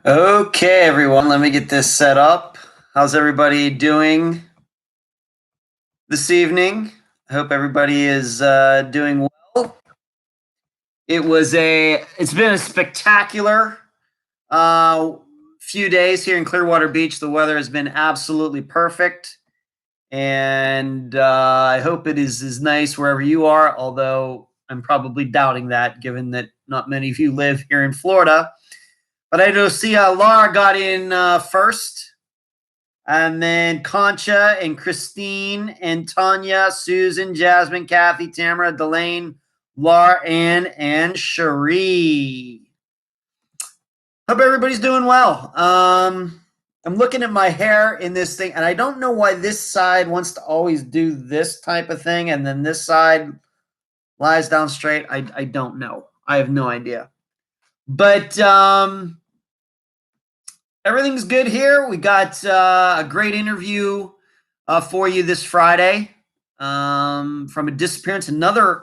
Okay, everyone, let me get this set up. How's everybody doing this evening? I hope everybody is doing well. It's been a spectacular uh, few days here in Clearwater Beach. The weather has been absolutely perfect, and I hope it is as nice wherever you are. Although I'm probably doubting that, given that not many of you live here in Florida. But I do see Laura got in first. And then Concha and Christine and Tanya, Susan, Jasmine, Kathy, Tamara, Delane, Laura Ann, and Cherie. Hope everybody's doing well. I'm looking at my hair in this thing, and I don't know why this side wants to always do this type of thing, and then this side lies down straight. I don't know. I have no idea. But everything's good here. We got a great interview for you this Friday from a disappearance, another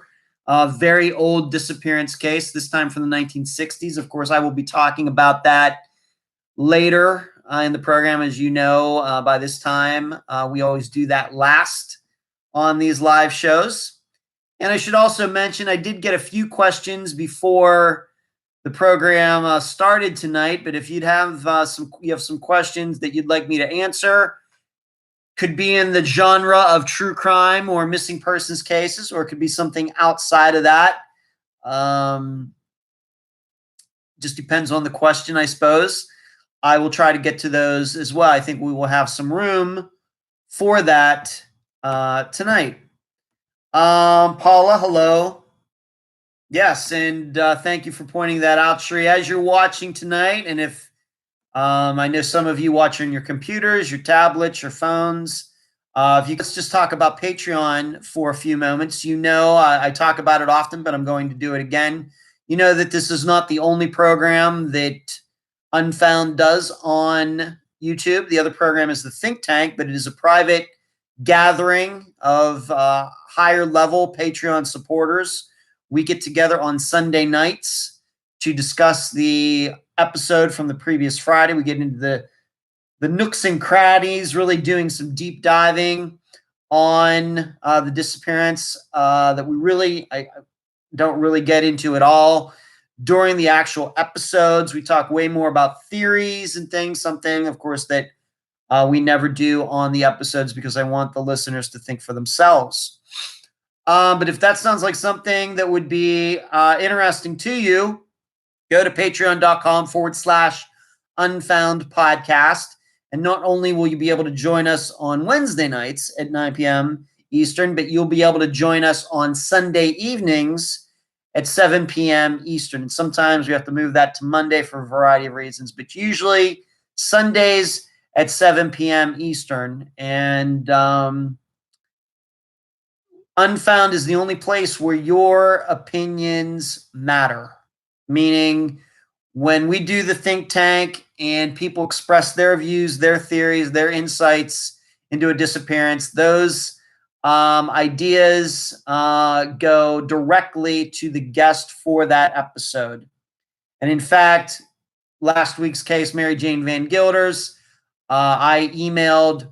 very old disappearance case, this time from the 1960s. Of course, I will be talking about that later in the program. As you know, by this time, we always do that last on these live shows. And I should also mention, I did get a few questions before the program started tonight, but if you have some questions that you'd like me to answer, could be in the genre of true crime or missing persons cases, or it could be something outside of that. Just depends on the question, I suppose. I will try to get to those as well. I think we will have some room for that tonight. Paula, hello. Yes, and thank you for pointing that out, Sheree. As you're watching tonight, and if I know some of you watch on your computers, your tablets, your phones, if you let's just talk about Patreon for a few moments. You know, I talk about it often, but I'm going to do it again. You know that this is not the only program that Unfound does on YouTube. The other program is the Think Tank, but it is a private gathering of higher level Patreon supporters. We get together on Sunday nights to discuss the episode from the previous Friday. We get into the nooks and crannies, really doing some deep diving on the disappearance that I don't really get into at all during the actual episodes. We talk way more about theories and things, something, of course, that we never do on the episodes because I want the listeners to think for themselves. But if that sounds like something that would be interesting to you, go to patreon.com/unfound podcast. And not only will you be able to join us on Wednesday nights at 9 p.m. Eastern, but you'll be able to join us on Sunday evenings at 7 p.m. Eastern. And sometimes we have to move that to Monday for a variety of reasons, but usually Sundays at 7 p.m. Eastern. And Unfound is the only place where your opinions matter. Meaning, when we do the think tank and people express their views, their theories, their insights into a disappearance, those ideas go directly to the guest for that episode. And in fact, last week's case, Mary Jane Van Gilder's, I emailed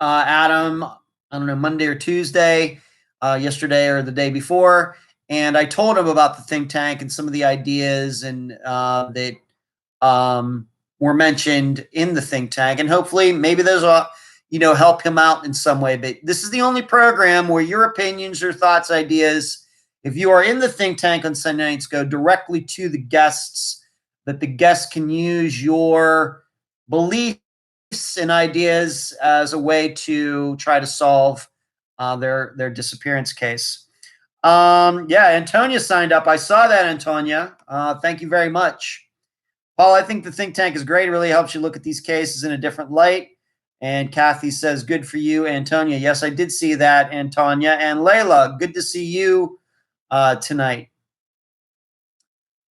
Adam, I don't know, Monday or Tuesday, yesterday or the day before, and I told him about the think tank and some of the ideas and that were mentioned in the think tank, and hopefully maybe those will help him out in some way. But this is the only program where your opinions, your thoughts, ideas, if you are in the think tank on Sunday nights, go directly to the guests, that the guests can use your beliefs and ideas as a way to try to solve their disappearance case. Antonia signed up. I saw that, Antonia. Thank you very much. Paul, I think the think tank is great. It really helps you look at these cases in a different light. And Kathy says, good for you, Antonia. Yes, I did see that, Antonia. And Layla, good to see you tonight.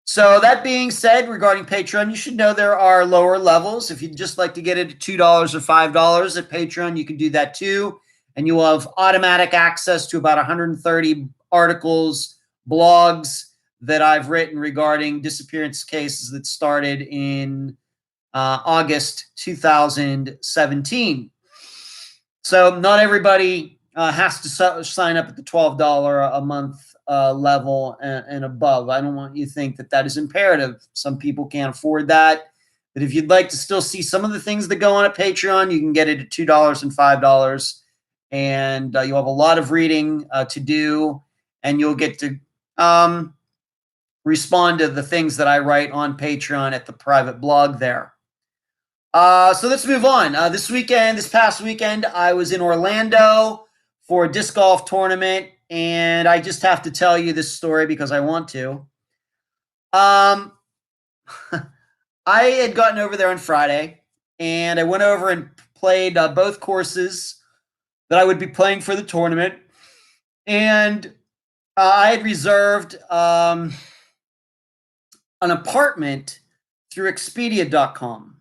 So that being said, regarding Patreon, you should know there are lower levels. If you'd just like to get it at $2 or $5 at Patreon, you can do that too. And you will have automatic access to about 130 articles, blogs that I've written regarding disappearance cases that started in August 2017. So not everybody has to sign up at the $12 a month level and above. I don't want you to think that that is imperative. Some people can't afford that. But if you'd like to still see some of the things that go on at Patreon, you can get it at $2 and $5. And you'll have a lot of reading to do, and you'll get to respond to the things that I write on Patreon at the private blog there. So let's move on. This past weekend, I was in Orlando for a disc golf tournament, and I just have to tell you this story because I want to. I had gotten over there on Friday, and I went over and played both courses that I would be playing for the tournament. And I had reserved an apartment through Expedia.com.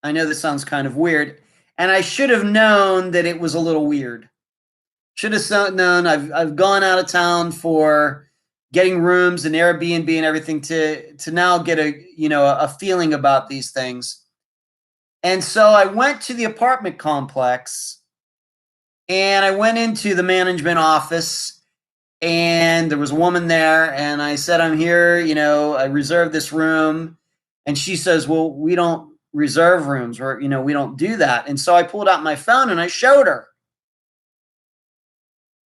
I know this sounds kind of weird, and I should have known that it was a little weird. Should have known. I've gone out of town for getting rooms and Airbnb and everything to now get a feeling about these things. And so I went to the apartment complex, and I went into the management office, and there was a woman there, and I said, I'm here, I reserved this room. And she says, well, we don't reserve rooms, or, we don't do that. And so I pulled out my phone and I showed her.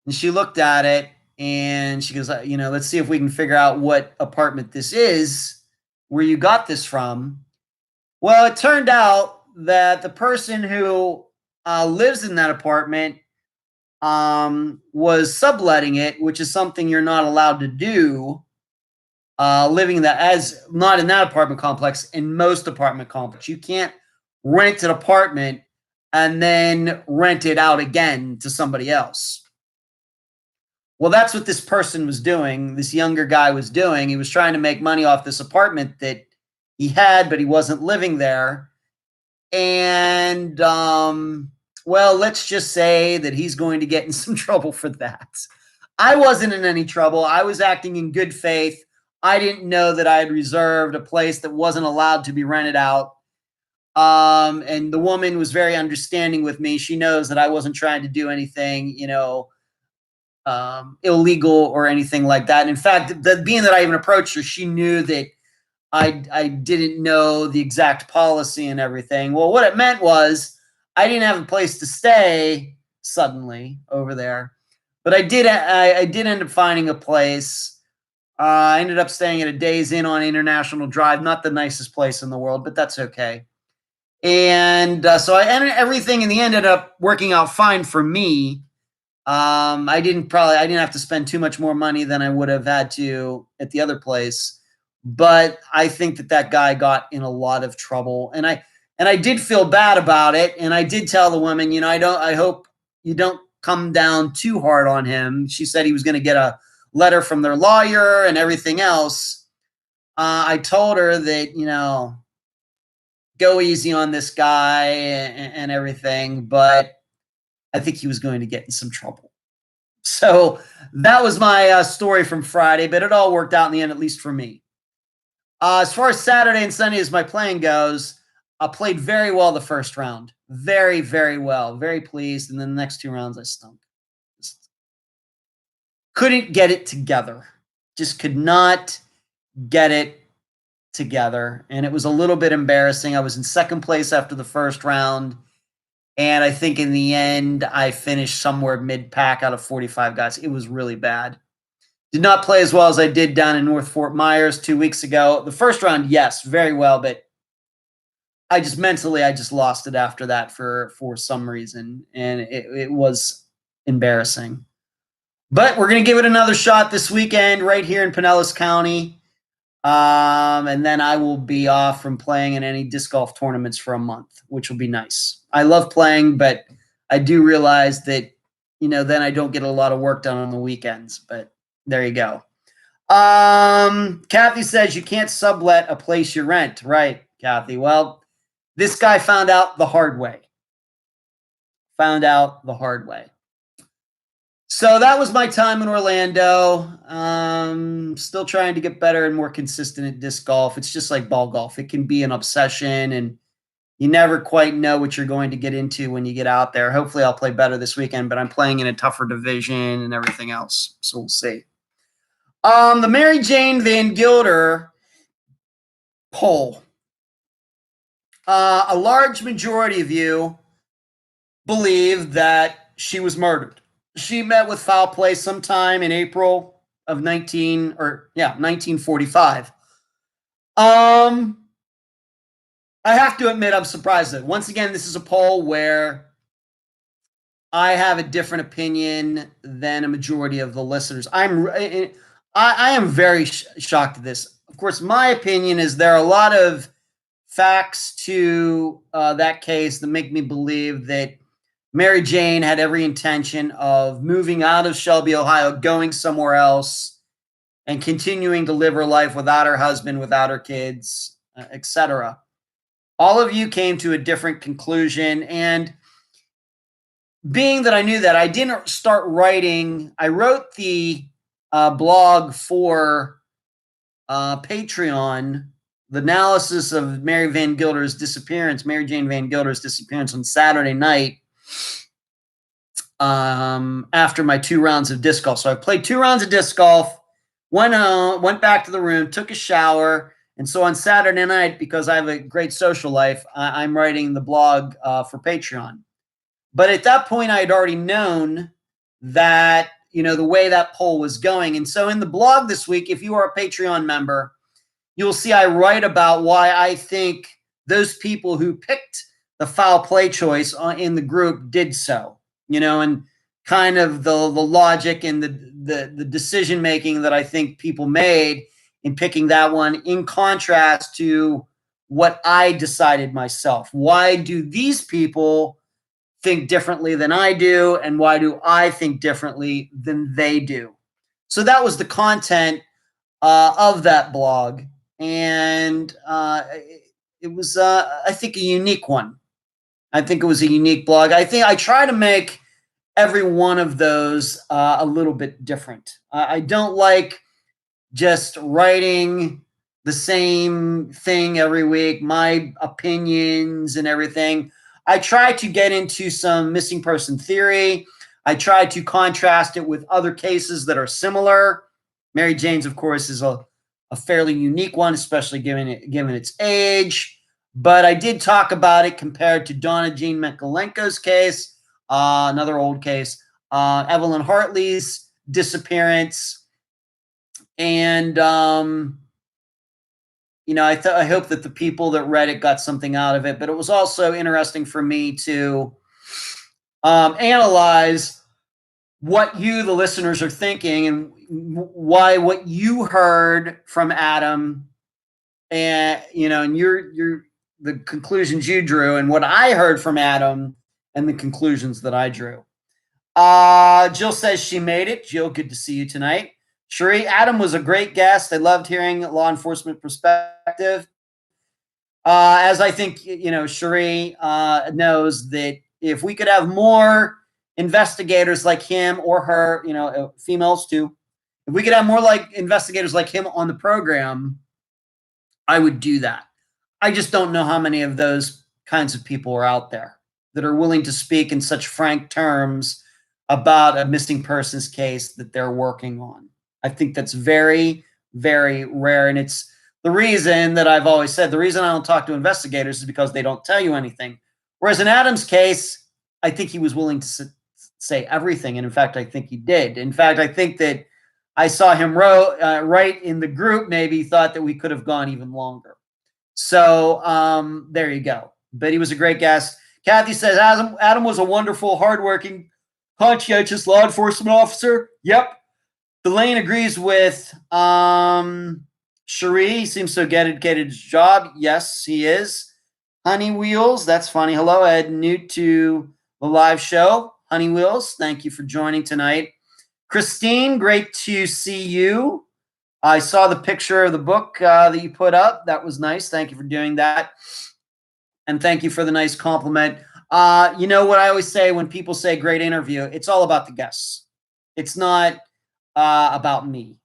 And she looked at it and she goes, let's see if we can figure out what apartment this is, where you got this from. Well, it turned out that the person who lives in that apartment was subletting it, which is something you're not allowed to do. Living that as not in that apartment complex, in most apartment complexes, you can't rent an apartment and then rent it out again to somebody else. Well, that's what this person was doing. This younger guy was doing. He was trying to make money off this apartment that he had, but he wasn't living there. And, well, let's just say that he's going to get in some trouble for that. I wasn't in any trouble. I was acting in good faith. I didn't know that I had reserved a place that wasn't allowed to be rented out. And the woman was very understanding with me. She knows that I wasn't trying to do anything, illegal or anything like that. And in fact, being that I even approached her, she knew that I didn't know the exact policy and everything. Well, what it meant was I didn't have a place to stay suddenly over there, but I did end up finding a place. I ended up staying at a Days Inn on International Drive, not the nicest place in the world, but that's okay. And so everything in the end ended up working out fine for me. I didn't have to spend too much more money than I would have had to at the other place. But I think that guy got in a lot of trouble, and I did feel bad about it. And I did tell the woman, I hope you don't come down too hard on him. She said he was going to get a letter from their lawyer and everything else. I told her that, go easy on this guy and everything, but I think he was going to get in some trouble. So that was my story from Friday, but it all worked out in the end, at least for me. As far as Saturday and Sunday as my playing goes, I played very well the first round. Very, very well. Very pleased. And then the next two rounds, I stunk. Just couldn't get it together. Just could not get it together. And it was a little bit embarrassing. I was in second place after the first round. And I think in the end, I finished somewhere mid-pack out of 45 guys. It was really bad. Did not play as well as I did down in North Fort Myers 2 weeks ago. The first round, yes, very well, but I just lost it after that for some reason, and it was embarrassing. But we're going to give it another shot this weekend right here in Pinellas County, and then I will be off from playing in any disc golf tournaments for a month, which will be nice. I love playing, but I do realize that, then I don't get a lot of work done on the weekends, but there you go. Kathy says you can't sublet a place you rent. Right, Kathy. Well, this guy found out the hard way. So that was my time in Orlando. Still trying to get better and more consistent at disc golf. It's just like ball golf. It can be an obsession, and you never quite know what you're going to get into when you get out there. Hopefully I'll play better this weekend, but I'm playing in a tougher division and everything else. So we'll see. The Mary Jane Van Gilder poll. A large majority of you believe that she was murdered. She met with foul play sometime in April of 1945. I have to admit, I'm surprised that once again, this is a poll where I have a different opinion than a majority of the listeners. I am very shocked at this. Of course, my opinion is there are a lot of facts to that case that make me believe that Mary Jane had every intention of moving out of Shelby, Ohio, going somewhere else, and continuing to live her life without her husband, without her kids, etc. All of you came to a different conclusion, and being that I knew that, I didn't start writing. I wrote the blog for Patreon, the analysis of Mary Jane Van Gilder's disappearance on Saturday night after my 2 rounds of disc golf. So I played 2 rounds of disc golf, went back to the room, took a shower, and so on Saturday night, because I have a great social life, I'm writing the blog for Patreon. But at that point, I had already known that, the way that poll was going. And so in the blog this week, if you are a Patreon member, you'll see I write about why I think those people who picked the foul play choice in the group did so, and kind of the logic and the decision making that I think people made in picking that one, in contrast to what I decided myself. Why do these people think differently than I do, and why do I think differently than they do? So that was the content of that blog, and it was, I think, a unique one. I think it was a unique blog. I think I try to make every one of those a little bit different. I don't like just writing the same thing every week, my opinions and everything. I try to get into some missing person theory. I try to contrast it with other cases that are similar. Mary Jane's, of course, is a fairly unique one, especially given its age. But I did talk about it compared to Donna Jean Mikalenko's case, another old case, Evelyn Hartley's disappearance. And, I hope that the people that read it got something out of it. But it was also interesting for me to analyze what you, the listeners, are thinking, and why what you heard from Adam, and and your the conclusions you drew, and what I heard from Adam, and the conclusions that I drew. Jill says she made it. Jill, good to see you tonight. Cherie, Adam was a great guest. I loved hearing law enforcement perspective. As I think, Cherie knows that if we could have more investigators like him or her, females too, if we could have more like investigators like him on the program, I would do that. I just don't know how many of those kinds of people are out there that are willing to speak in such frank terms about a missing persons case that they're working on. I think that's very, very rare. And it's the reason that I've always said, the reason I don't talk to investigators is because they don't tell you anything. Whereas in Adam's case, I think he was willing to say everything. And in fact, I think he did. In fact, I think that I saw him write in the group, maybe thought that we could have gone even longer. So there you go. But he was a great guest. Kathy says, Adam was a wonderful, hardworking, conscientious law enforcement officer. Yep. Delane agrees with Cherie. He seems so dedicated to his job. Yes, he is. Honey Wheels, that's funny. Hello, Ed, new to the live show. Honey Wheels, thank you for joining tonight. Christine, great to see you. I saw the picture of the book that you put up. That was nice. Thank you for doing that. And thank you for the nice compliment. You know what I always say when people say great interview, it's all about the guests. It's not about me.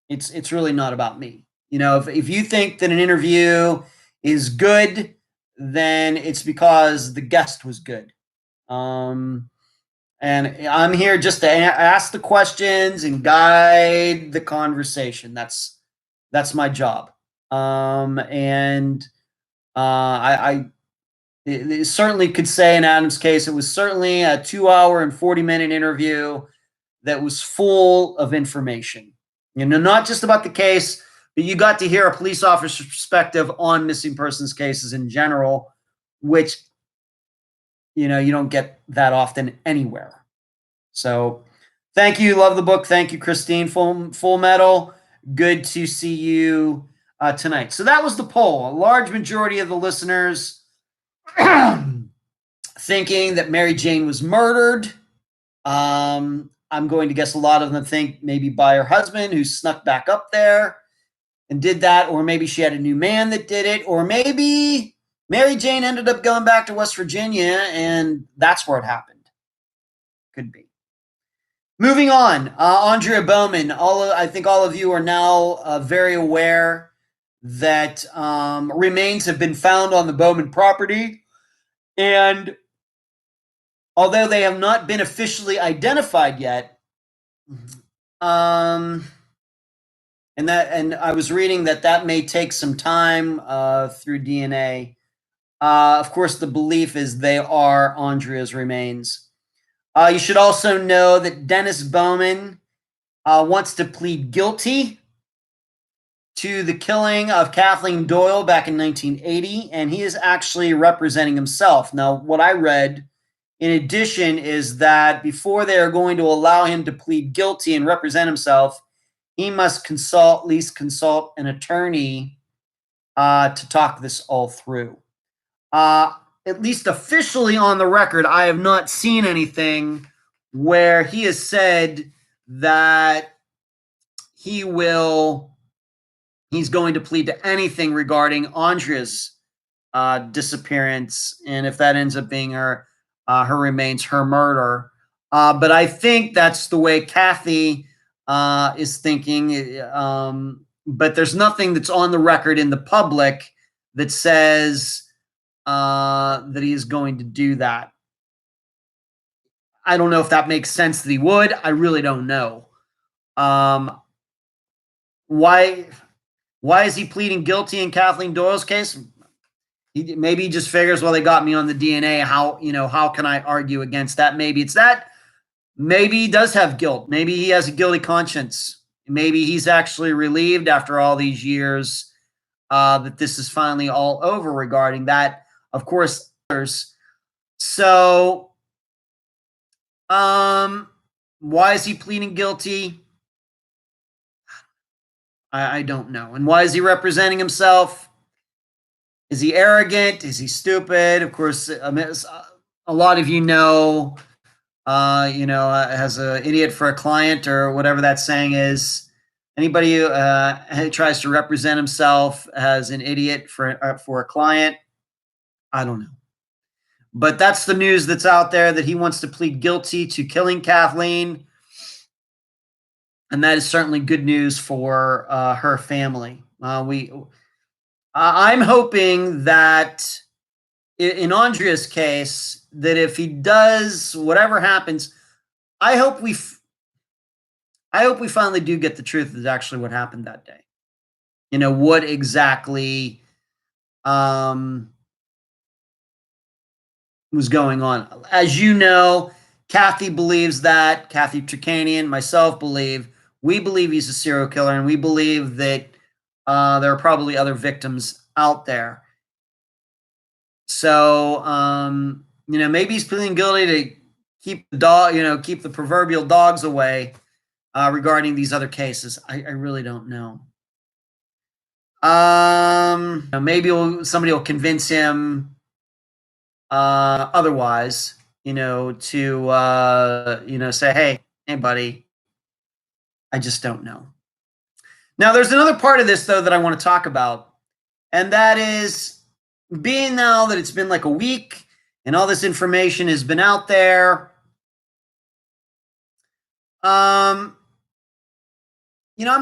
It's really not about me. You know, if you think that an interview is good, then it's because the guest was good. And I'm here just to ask the questions and guide the conversation. That's my job. And I it certainly could say in Adam's case, it was certainly a 2 hour and 40-minute interview that was full of information. You know, not just about the case, but you got to hear a police officer's perspective on missing persons cases in general, which, you know, you don't get that often anywhere. So thank you. Love the book. Thank you, Christine. Full Metal. Good to see you tonight. So that was the poll. A large majority of the listeners thinking that Mary Jane was murdered. I'm going to guess a lot of them think maybe by her husband who snuck back up there and did that, or maybe she had a new man that did it, or maybe Mary Jane ended up going back to West Virginia and that's where it happened. Could be. Moving on, Aundria Bowman. I think all of you are now very aware that remains have been found on the Bowman property, and although they have not been officially identified yet, and I was reading that may take some time through DNA. Of course, the belief is they are Aundria's remains. You should also know that Dennis Bowman wants to plead guilty to the killing of Kathleen Doyle back in 1980, and he is actually representing himself. Now, what I read, in addition, is that before they are going to allow him to plead guilty and represent himself, he must at least consult an attorney to talk this all through. At least officially on the record, I have not seen anything where he has said that he's going to plead to anything regarding Aundria's disappearance, and if that ends up being her remains, her murder. But I think that's the way Kathy is thinking. But there's nothing that's on the record in the public that says that he is going to do that. I don't know if that makes sense that he would. I really don't know. Why is he pleading guilty in Kathleen Doyle's case? Maybe he just figures, well, they got me on the DNA. How can I argue against that? Maybe it's that. Maybe he does have guilt. Maybe he has a guilty conscience. Maybe he's actually relieved after all these years that this is finally all over regarding that. Of course, others. So, why is he pleading guilty? I don't know. And why is he representing himself? Is he arrogant? Is he stupid? Of course, a lot of you know, has an idiot for a client or whatever that saying is. Anybody who tries to represent himself as an idiot for a client, I don't know. But that's the news that's out there, that he wants to plead guilty to killing Kathleen. And that is certainly good news for her family. I'm hoping that in Andrea's case, that if he does whatever happens, I hope we finally do get the truth of actually what happened that day. You know, what exactly was going on. As you know, Kathy believes that. Kathy Tricanian, myself we believe he's a serial killer, and we believe that there are probably other victims out there. So, maybe he's pleading guilty to keep the proverbial dogs away regarding these other cases. I really don't know. Maybe somebody will convince him otherwise, to say, hey, buddy, I just don't know. Now, there's another part of this, though, that I want to talk about, and that is, being now that it's been like a week and all this information has been out there, I'm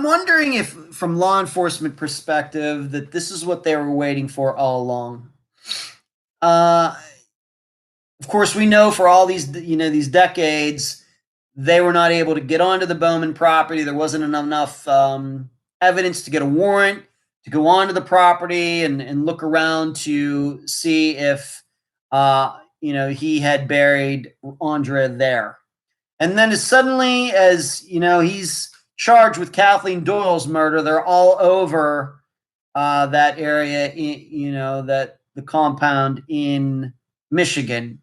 wondering if, from law enforcement perspective, that this is what they were waiting for all along. Uh, of course, we know for all these decades, they were not able to get onto the Bowman property. There wasn't enough evidence to get a warrant to go onto the property and look around to see if he had buried Aundria there. And then as he's charged with Kathleen Doyle's murder, they're all over that area, that the compound in Michigan.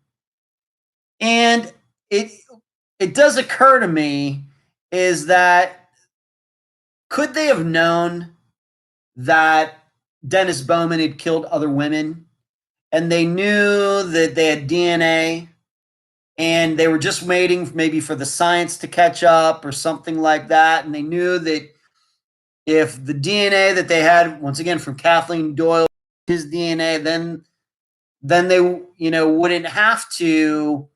And it does occur to me is that could they have known that Dennis Bowman had killed other women, and they knew that they had DNA, and they were just waiting maybe for the science to catch up or something like that, and they knew that if the DNA that they had, once again, from Kathleen Doyle, his DNA, then they wouldn't have to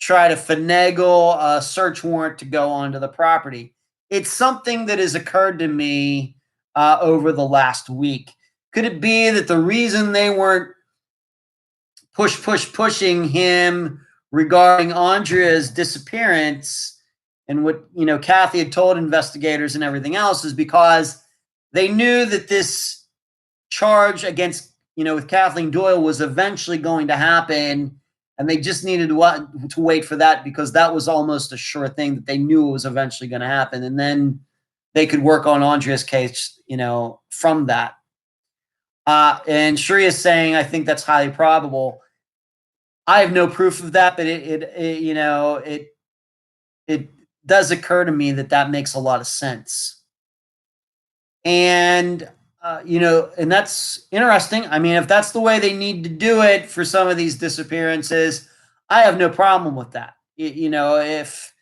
try to finagle a search warrant to go onto the property. It's something that has occurred to me over the last week. Could it be that the reason they weren't pushing him regarding Andrea's disappearance and what Kathy had told investigators and everything else is because they knew that this charge against with Kathleen Doyle was eventually going to happen, and they just needed to wait for that because that was almost a sure thing that they knew it was eventually going to happen, and then they could work on Andrea's case from that. And Shree is saying, I think that's highly probable. I have no proof of that, but it does occur to me that makes a lot of sense. And and that's interesting. I mean, if that's the way they need to do it for some of these disappearances, I have no problem with that. If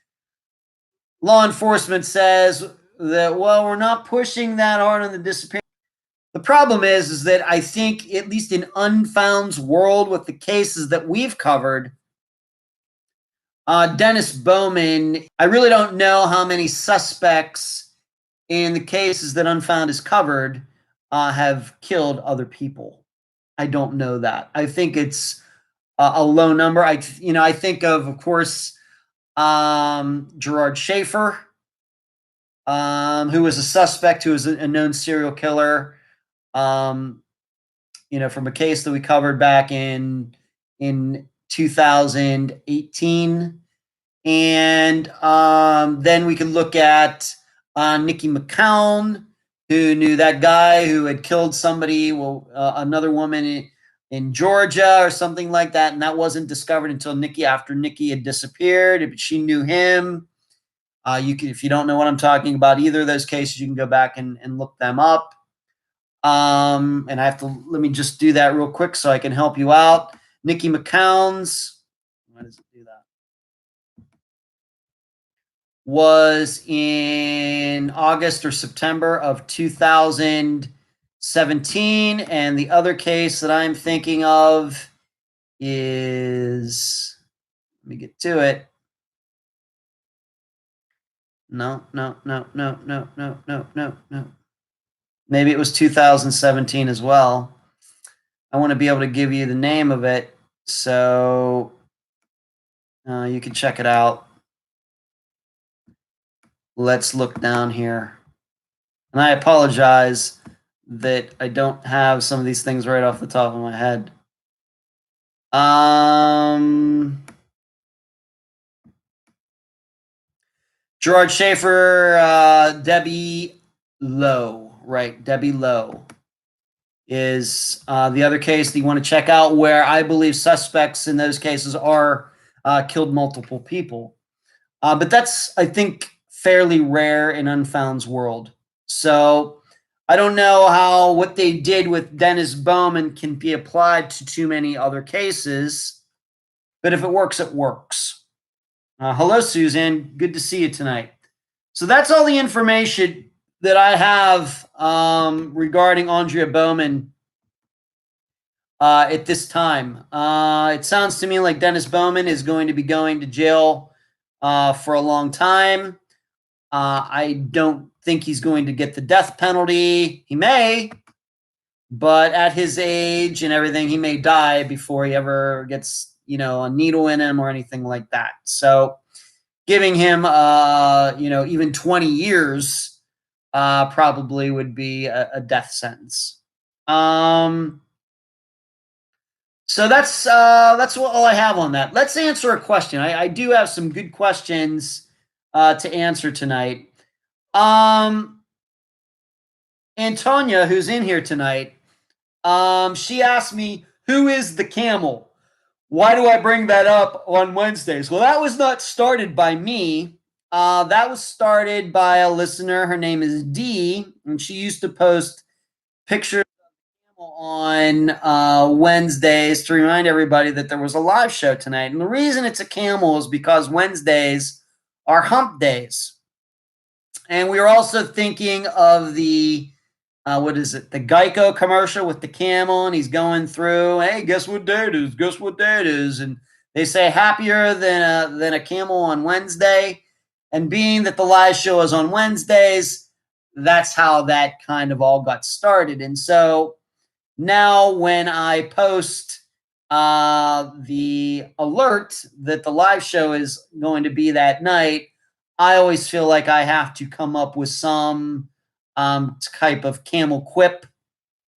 law enforcement says that, well, we're not pushing that hard on the disappearance. The problem is that I think, at least in Unfound's world, with the cases that we've covered, Dennis Bowman, I really don't know how many suspects in the cases that Unfound has covered have killed other people. I don't know that. I think it's a low number. I think of course, Gerard Schaefer, who was a suspect, who was a known serial killer, from a case that we covered back in 2018. And then we could look at Nikki McCown, who knew that guy who had killed somebody, another woman in Georgia or something like that, and that wasn't discovered until after Nikki had disappeared. But she knew him. If you don't know what I'm talking about, either of those cases, you can go back and look them up. And let me just do that real quick so I can help you out. Nikki McCown's, why does it do that? Was in August or September of 2017. And the other case that I'm thinking of is, let me get to it. No. Maybe it was 2017 as well. I want to be able to give you the name of it so you can check it out. Let's look down here. And I apologize that I don't have some of these things right off the top of my head. Gerard Schaefer, Debbie Lowe, right? Debbie Lowe is the other case that you want to check out, where I believe suspects in those cases are killed multiple people. But that's, I think, fairly rare in Unfound's world. So I don't know what they did with Dennis Bowman can be applied to too many other cases, but if it works, it works. Hello, Suzanne. Good to see you tonight. So that's all the information that I have regarding Aundria Bowman at this time. It sounds to me like Dennis Bowman is going to be going to jail for a long time. I don't think he's going to get the death penalty. He may, but at his age and everything, he may die before he ever gets, a needle in him or anything like that. So giving him, even 20 years probably would be a death sentence. So that's all I have on that. Let's answer a question. I do have some good questions to answer tonight. Antonia, who's in here tonight, she asked me, who is the camel? Why do I bring that up on Wednesdays? Well, that was not started by me. That was started by a listener. Her name is Dee, and she used to post pictures on Wednesdays to remind everybody that there was a live show tonight. And the reason it's a camel is because Wednesdays are hump days. And we were also thinking of the the Geico commercial with the camel, and he's going through, hey, guess what day it is? Guess what day it is? And they say happier than a camel on Wednesday. And being that the live show is on Wednesdays, that's how that kind of all got started. And so now when I post the alert that the live show is going to be that night, I always feel like I have to come up with some type of camel quip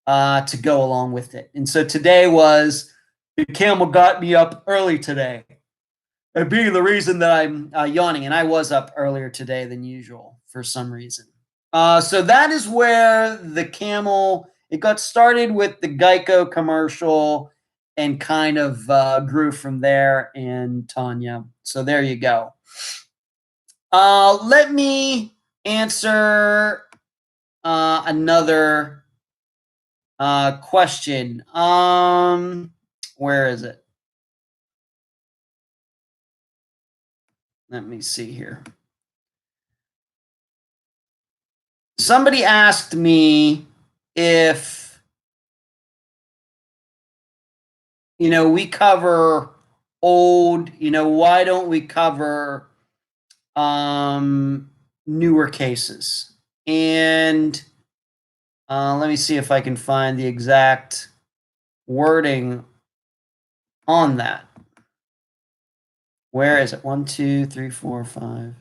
to go along with it. And so today was, the camel got me up early today. And being the reason that I'm yawning, and I was up earlier today than usual for some reason. So that is where the camel, it got started with the Geico commercial and kind of grew from there, and Tanya. So there you go. Let me answer another question. Where is it? Let me see here. Somebody asked me if, we cover old, why don't we cover newer cases? And let me see if I can find the exact wording on that. Where is it? 1, 2, 3, 4, 5.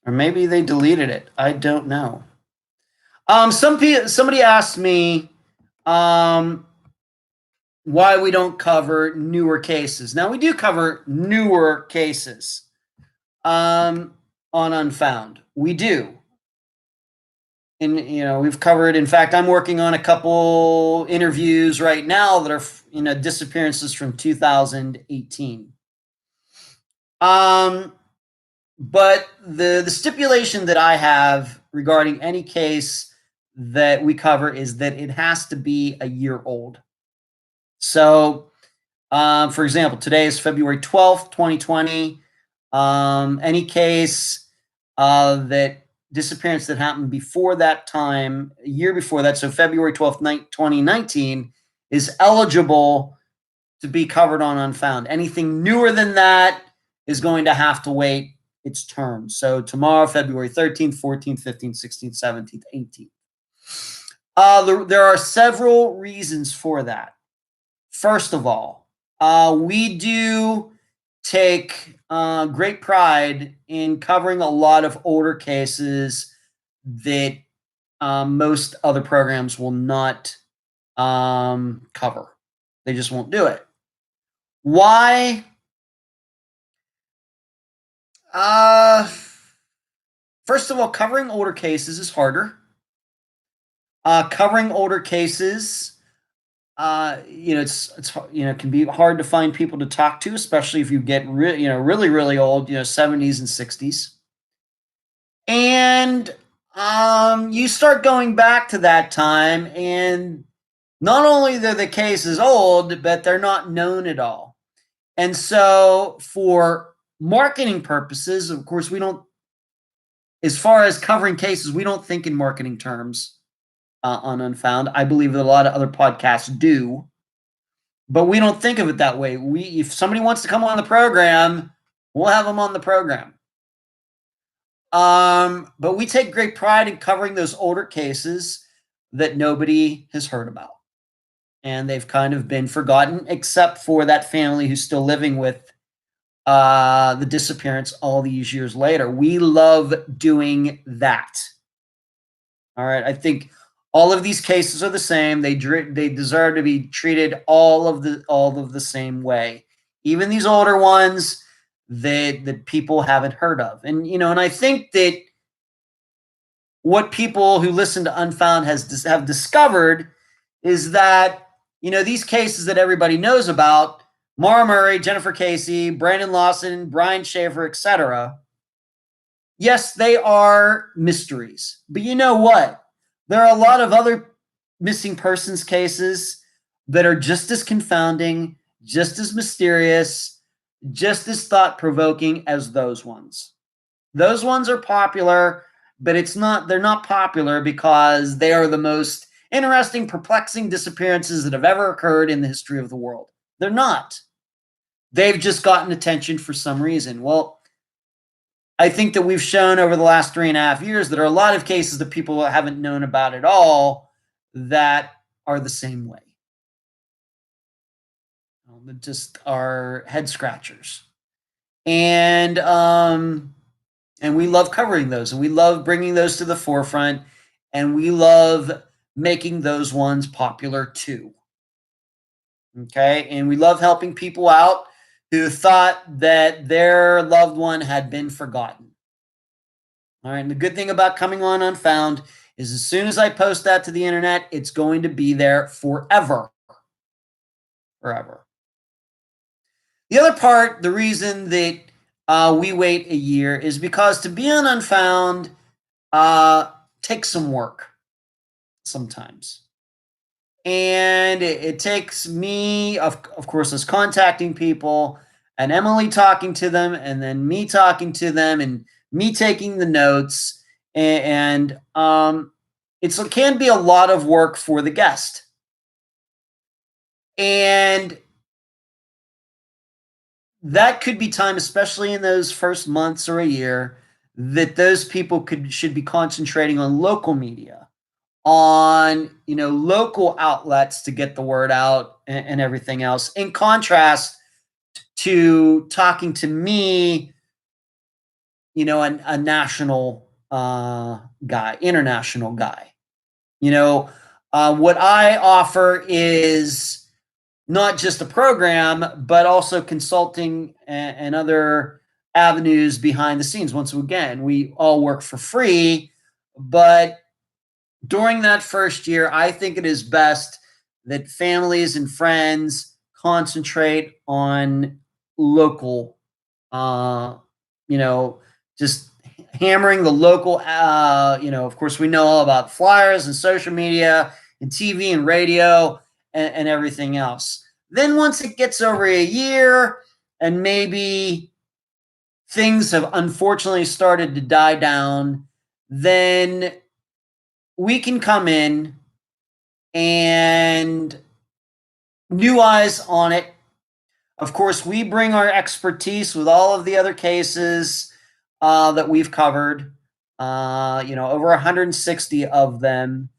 Or maybe they deleted it. I don't know. Somebody asked me why we don't cover newer cases. Now we do cover newer cases on Unfound. We do. And we've covered, in fact, I'm working on a couple interviews right now that are disappearances from 2018. But the stipulation that I have regarding any case that we cover is that it has to be a year old. So, for example, today is February 12th, 2020. Any case that disappearance that happened before that time, a year before that, so February 12th, 2019, is eligible to be covered on Unfound. Anything newer than that is going to have to wait its term. So tomorrow, February 13th, 14th, 15th, 16th, 17th, 18th. There are several reasons for that. First of all, we do take great pride in covering a lot of older cases that most other programs will not cover. They just won't do it. Why? First of all, covering older cases is harder. Covering older cases, it's can be hard to find people to talk to, especially if you get really, really old, 70s and 60s. And you start going back to that time, and not only are the cases old, but they're not known at all. And so for marketing purposes, of course, we don't, as far as covering cases, we don't think in marketing terms on Unfound. I believe that a lot of other podcasts do, but we don't think of it that way. If somebody wants to come on the program, We'll have them on the program. But we take great pride in covering those older cases that nobody has heard about. And they've kind of been forgotten, except for that family who's still living with the disappearance all these years later. We love doing that. All right. I think all of these cases are the same. They deserve to be treated all of the same way. Even these older ones that people haven't heard of. And I think that what people who listen to Unfound have discovered is that these cases that everybody knows about, Maura Murray, Jennifer Casey, Brandon Lawson, Brian Schaefer, etc. Yes, they are mysteries. But you know what? There are a lot of other missing persons cases that are just as confounding, just as mysterious, just as thought-provoking as those ones. Those ones are popular, but they're not popular because they are the most interesting, perplexing disappearances that have ever occurred in the history of the world. They're not. They've just gotten attention for some reason. Well, I think that we've shown over the last 3.5 years that there are a lot of cases that people haven't known about at all that are the same way. That just are head scratchers. And we love covering those, and we love bringing those to the forefront, and we love making those ones popular too. Okay, and we love helping people out who thought that their loved one had been forgotten. All right, and the good thing about coming on Unfound is as soon as I post that to the internet, it's going to be there forever. Forever. The other part, the reason that we wait a year is because to be on Unfound takes some work sometimes. And it takes me, of course, as contacting people, and Emily talking to them, and then me talking to them, and me taking the notes. And it can be a lot of work for the guest. And that could be time, especially in those first months or a year, that those people should be concentrating on local media, on local outlets to get the word out and everything else. In contrast to talking to me, a national guy, international guy. What I offer is not just a program, but also consulting and other avenues behind the scenes. Once again, we all work for free, but during that first year, I think it is best that families and friends concentrate on local, just hammering the local, of course, we know all about flyers and social media and TV and radio and everything else. Then once it gets over a year and maybe things have unfortunately started to die down, then we can come in and new eyes on it. Of course, we bring our expertise with all of the other cases that we've covered, over 160 of them,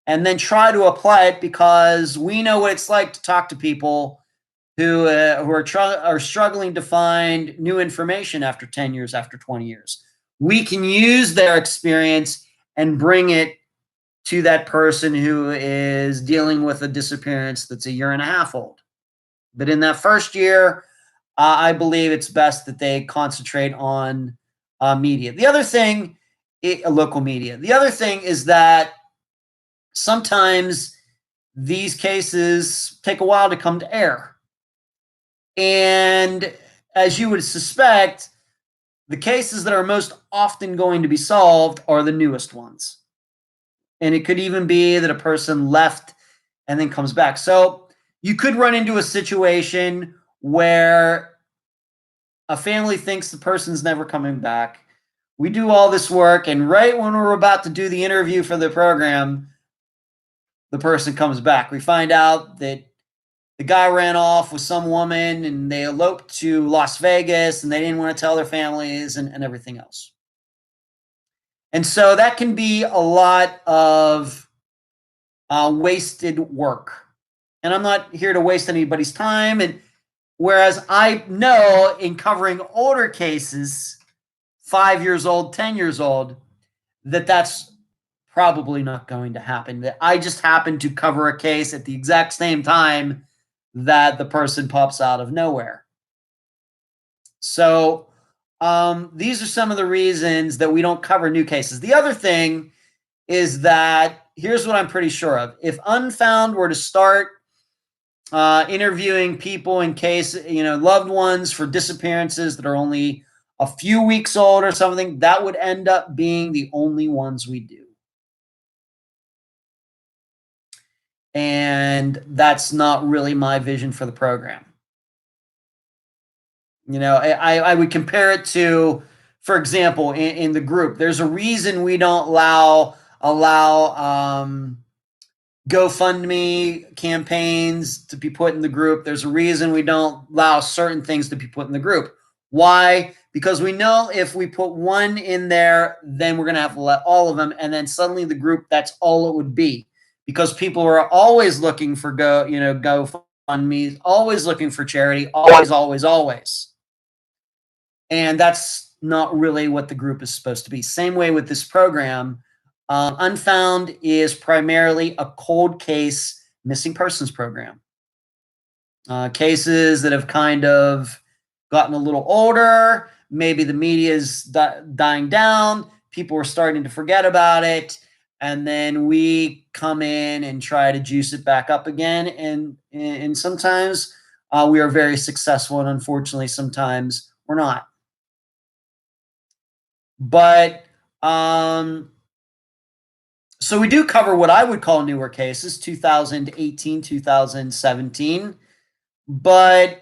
and then try to apply it because we know what it's like to talk to people who are struggling to find new information after 10 years, after 20 years. We can use their experience and bring it to that person who is dealing with a disappearance that's 1.5 years old. But in that first year, I believe it's best that they concentrate on media. The other thing, local media. The other thing is that sometimes these cases take a while to come to air. And as you would suspect, the cases that are most often going to be solved are the newest ones. And it could even be that a person left and then comes back. So you could run into a situation where a family thinks the person's never coming back. We do all this work, and right when we're about to do the interview for the program, the person comes back. We find out that the guy ran off with some woman and they eloped to Las Vegas and they didn't want to tell their families and everything else. And so that can be a lot of wasted work. And I'm not here to waste anybody's time. And whereas I know in covering older cases, 5 years old, 10 years old, that's probably not going to happen. That I just happen to cover a case at the exact same time that the person pops out of nowhere. So these are some of the reasons that we don't cover new cases. The other thing is that here's what I'm pretty sure of. If Unfound were to start interviewing people in case, loved ones for disappearances that are only a few weeks old or something, that would end up being the only ones we do. And that's not really my vision for the program. I would compare it to, for example, in the group, there's a reason we don't allow GoFundMe campaigns to be put in the group. There's a reason we don't allow certain things to be put in the group. Why? Because we know if we put one in there, then we're going to have to let all of them. And then suddenly the group, that's all it would be. Because people are always looking for GoFundMe, always looking for charity, always, always, always. And that's not really what the group is supposed to be. Same way with this program. Unfound is primarily a cold case missing persons program. Cases that have kind of gotten a little older. Maybe the media is dying down. People are starting to forget about it. And then we come in and try to juice it back up again. And sometimes we are very successful. And unfortunately, sometimes we're not. But so we do cover what I would call newer cases, 2018, 2017. But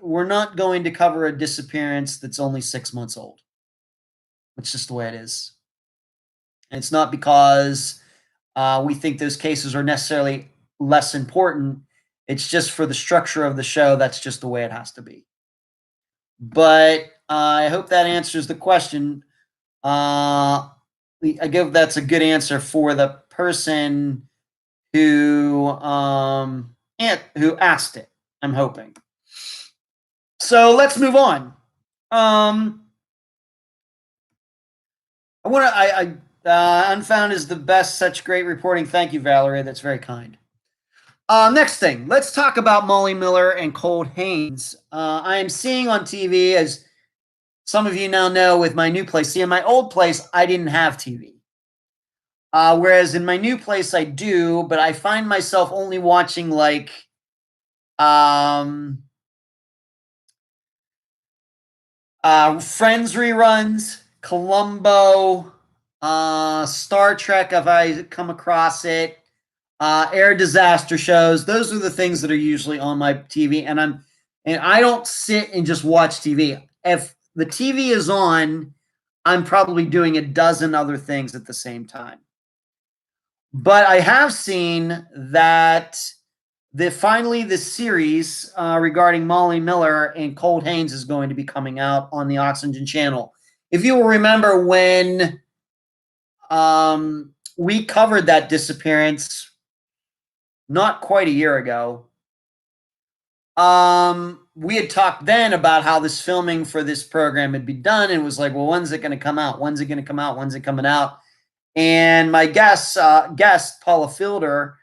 we're not going to cover a disappearance that's only 6 months old. It's just the way it is. And it's not because we think those cases are necessarily less important. It's just for the structure of the show. That's just the way it has to be. But I hope that answers the question. I give that's a good answer for the person who asked it. I'm hoping. So let's move on. Unfound is the best. Such great reporting. Thank you, Valerie. That's very kind. Next thing, let's talk about Molly Miller and Cold Haynes. I am seeing on TV, as some of you now know, with my new place. See, in my old place, I didn't have TV. Whereas in my new place, I do, but I find myself only watching like Friends reruns, Columbo, Star Trek, if I come across it, air disaster shows. Those are the things that are usually on my TV, and I don't sit and just watch TV. If the TV is on, I'm probably doing a dozen other things at the same time. But I have seen that finally the series regarding Molly Miller and Cold Haynes is going to be coming out on the Oxygen channel. If you will remember when we covered that disappearance not quite a year ago, we had talked then about how this filming for this program had been done, and it was like, well, when's it going to come out? When's it going to come out? When's it coming out? And my guest Paula Fielder,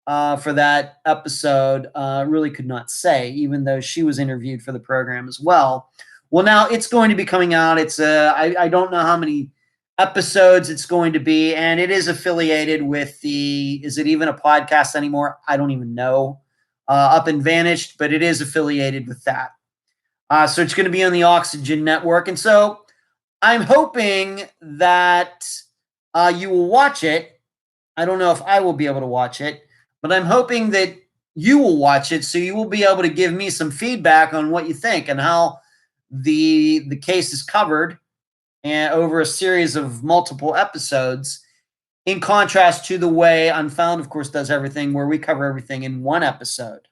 for that episode, really could not say, even though she was interviewed for the program as well. Well, now it's going to be coming out. It's I don't know how many episodes it's going to be, and it is affiliated with is it even a podcast anymore? I don't even know. Up and Vanished, but it is affiliated with that. So it's going to be on the Oxygen Network. And so I'm hoping that you will watch it. I don't know if I will be able to watch it, but I'm hoping that you will watch it so you will be able to give me some feedback on what you think and how the case is covered and over a series of multiple episodes, in contrast to the way Unfound, of course, does everything, where we cover everything in one episode.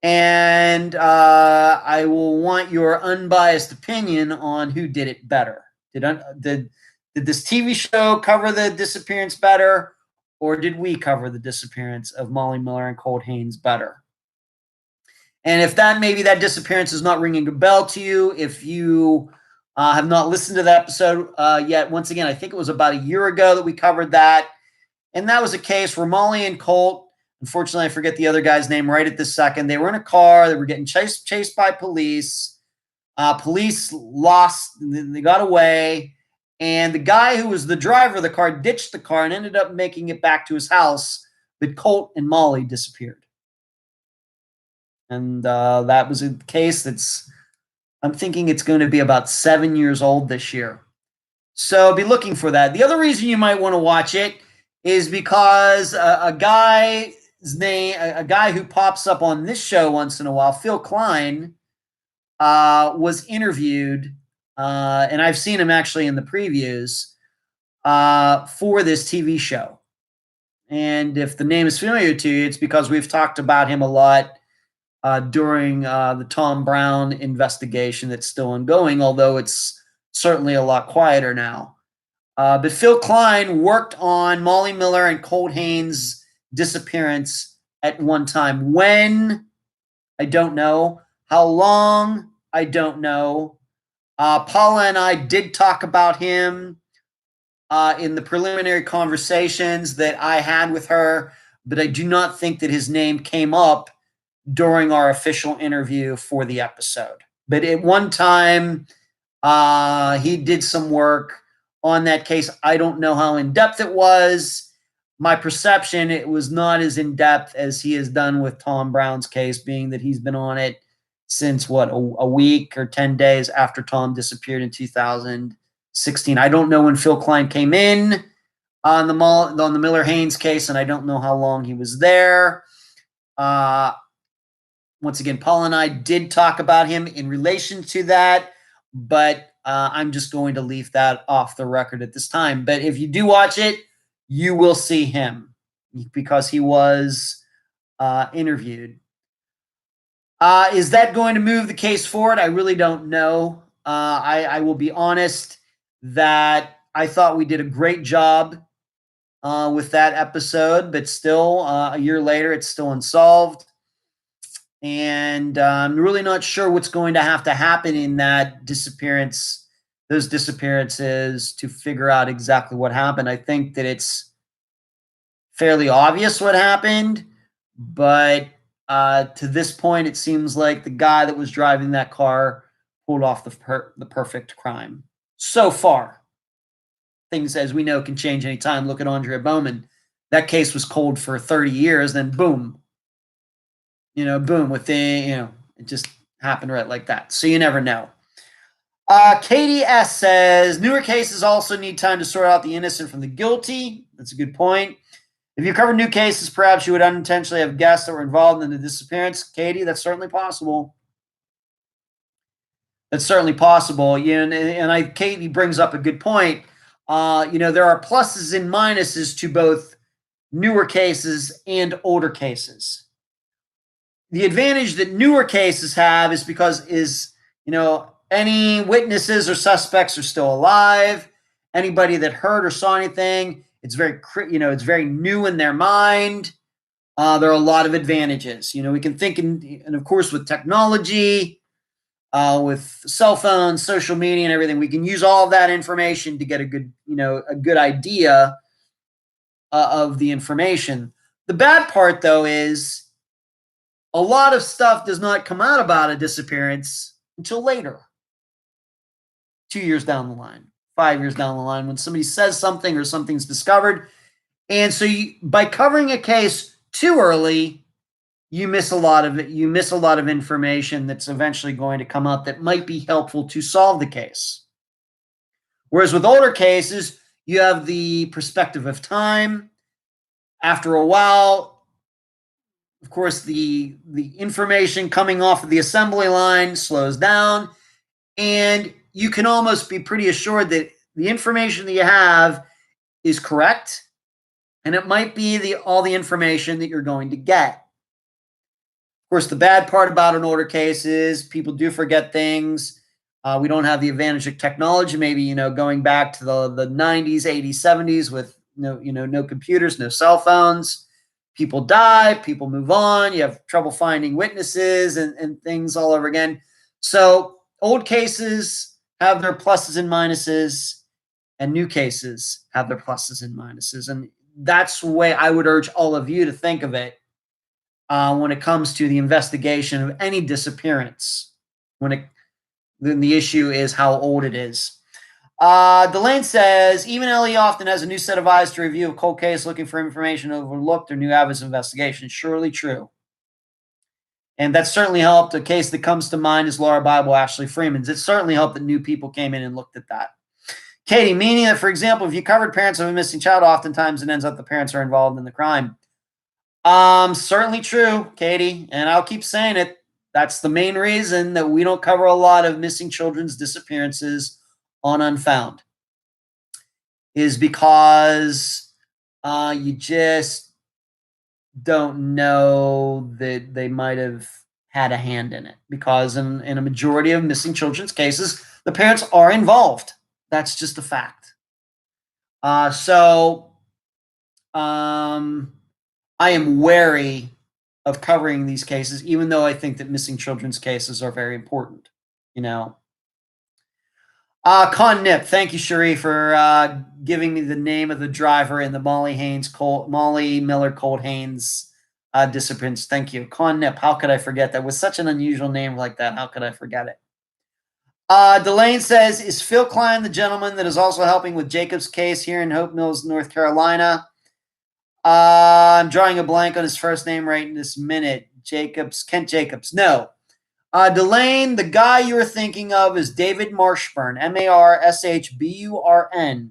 And I will want your unbiased opinion on who did it better. Did this TV show cover the disappearance better, or did we cover the disappearance of Molly Miller and Colt Haynes better? And if maybe that disappearance is not ringing a bell to you, if you have not listened to that episode yet, once again, I think it was about a year ago that we covered that. And that was a case where Molly and Colt, unfortunately, I forget the other guy's name right at this second, they were in a car, they were getting chased by police. Police lost, they got away. And the guy who was the driver of the car ditched the car and ended up making it back to his house, but Colt and Molly disappeared. And that was a case I'm thinking it's going to be about 7 years old this year. So be looking for that. The other reason you might want to watch it is because a guy who pops up on this show once in a while, Phil Klein, was interviewed, and I've seen him actually in the previews for this TV show. And if the name is familiar to you, it's because we've talked about him a lot during the Tom Brown investigation that's still ongoing, although it's certainly a lot quieter now. But Phil Klein worked on Molly Miller and Colt Haynes' disappearance at one time. When? I don't know. How long? I don't know. Paula and I did talk about him in the preliminary conversations that I had with her, but I do not think that his name came up during our official interview for the episode. But at one time, he did some work on that case. I don't know how in-depth it was. My perception, it was not as in-depth as he has done with Tom Brown's case, being that he's been on it since, a week or 10 days after Tom disappeared in 2016. I don't know when Phil Klein came in on the Miller-Haynes case, and I don't know how long he was there. Once again, Paul and I did talk about him in relation to that, but I'm just going to leave that off the record at this time. But if you do watch it, you will see him because he was interviewed. Is that going to move the case forward? I really don't know. I will be honest that I thought we did a great job with that episode, but still, a year later, it's still unsolved. And I'm really not sure what's going to have to happen in those disappearances to figure out exactly what happened. I think that it's fairly obvious what happened, but to this point, it seems like the guy that was driving that car pulled off the perfect crime. So far, things, as we know, can change anytime. Look at Aundria Bowman. That case was cold for 30 years, then boom. Boom, it just happened right like that. So you never know. Katie S. says, newer cases also need time to sort out the innocent from the guilty. That's a good point. If you cover new cases, perhaps you would unintentionally have guests that were involved in the disappearance. Katie, that's certainly possible. That's certainly possible. Katie brings up a good point. There are pluses and minuses to both newer cases and older cases. The advantage that newer cases have is because any witnesses or suspects are still alive. Anybody that heard or saw anything, it's very new in their mind. There are a lot of advantages. We can think, and of course, with technology, with cell phones, social media, and everything, we can use all of that information to get a good idea of the information. The bad part, though, is a lot of stuff does not come out about a disappearance until later. 2 years down the line, 5 years down the line, when somebody says something or something's discovered. And so by covering a case too early, you miss a lot of it. You miss a lot of information that's eventually going to come up that might be helpful to solve the case. Whereas with older cases, you have the perspective of time. After a while, of course, the information coming off of the assembly line slows down, and you can almost be pretty assured that the information that you have is correct, and it might be all the information that you're going to get. course, the bad part about an older case is people do forget things. We don't have the advantage of technology. Maybe, going back to the 90s, 80s, 70s with no computers, no cell phones. People die, people move on. You have trouble finding witnesses and things all over again. So old cases have their pluses and minuses, and new cases have their pluses and minuses. And that's the way I would urge all of you to think of it when it comes to the investigation of any disappearance. Then the issue is how old it is. Delane says, even Ellie often has a new set of eyes to review a cold case, looking for information overlooked or new avenues of investigation. Surely true. And that certainly helped. A case that comes to mind is Laura Bible, Ashley Freeman's. It certainly helped that new people came in and looked at that. Katie, meaning that, for example, if you covered parents of a missing child, oftentimes it ends up the parents are involved in the crime. Certainly true, Katie. And I'll keep saying it. That's the main reason that we don't cover a lot of missing children's disappearances on Unfound, is because you just don't know that they might have had a hand in it, because in a majority of missing children's cases, the parents are involved. That's just a fact. So I am wary of covering these cases, even though I think that missing children's cases are very important, Con Nip, thank you, Cherie, for giving me the name of the driver in the Molly Miller Colt Haynes disappearance. Thank you. Con Nip, how could I forget that? With such an unusual name like that, how could I forget it? Delane says, is Phil Klein the gentleman that is also helping with Jacob's case here in Hope Mills, North Carolina? I'm drawing a blank on his first name right in this minute. Kent Jacobs. No. Delane, the guy you're thinking of is David Marshburn, Marshburn.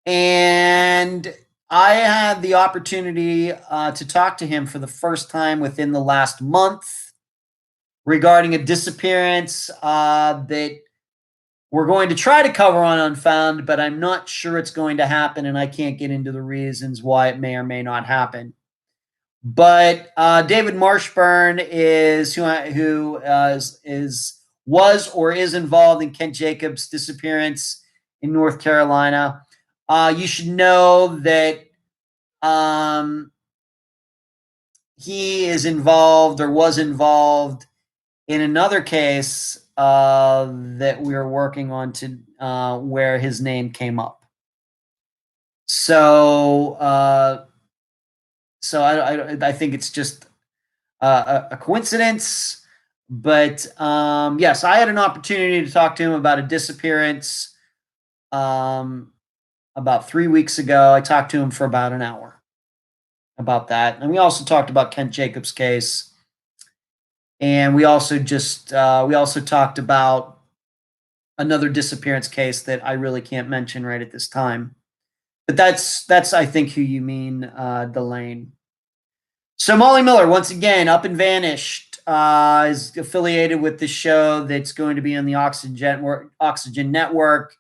And I had the opportunity to talk to him for the first time within the last month regarding a disappearance that we're going to try to cover on Unfound, but I'm not sure it's going to happen, and I can't get into the reasons why it may or may not happen. But David Marshburn is who was or is involved in Kent Jacobs' disappearance in North Carolina. You should know that he is involved or was involved in another case that we are working on to where his name came up. So I think it's just a coincidence. But yes, I had an opportunity to talk to him about a disappearance about 3 weeks ago. I talked to him for about an hour about that. And we also talked about Kent Jacobs' case. And we also talked about another disappearance case that I really can't mention right at this time. But that's I think who you mean, Delane. So Molly Miller, once again, Up and Vanished, is affiliated with the show that's going to be on the Oxygen Network,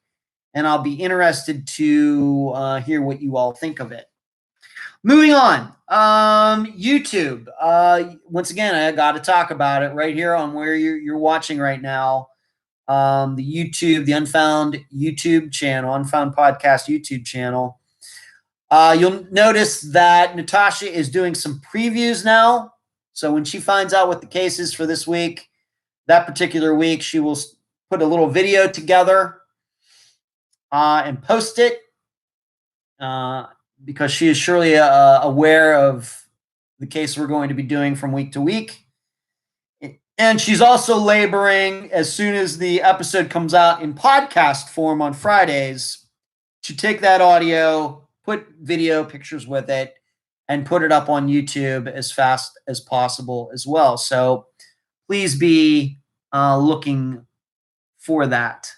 and I'll be interested to hear what you all think of it. Moving on, YouTube. Once again, I got to talk about it right here on where you're watching right now. The Unfound YouTube channel, Unfound Podcast YouTube channel. You'll notice that Natasha is doing some previews now. So when she finds out what the case is for this week, that particular week, she will put a little video together and post it because she is surely aware of the case we're going to be doing from week to week. And she's also laboring, as soon as the episode comes out in podcast form on Fridays, to take that audio, put video pictures with it, and put it up on YouTube as fast as possible as well. So please be looking for that.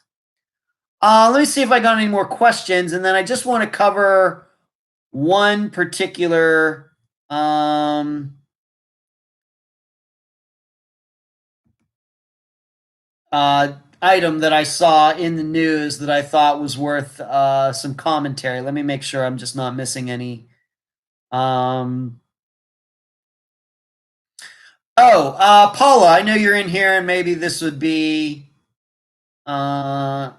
Let me see if I got any more questions. And then I just want to cover one particular item that I saw in the news that I thought was worth some commentary. Let me make sure I'm just not missing any. Oh, Paula, I know you're in here, and maybe this would be. I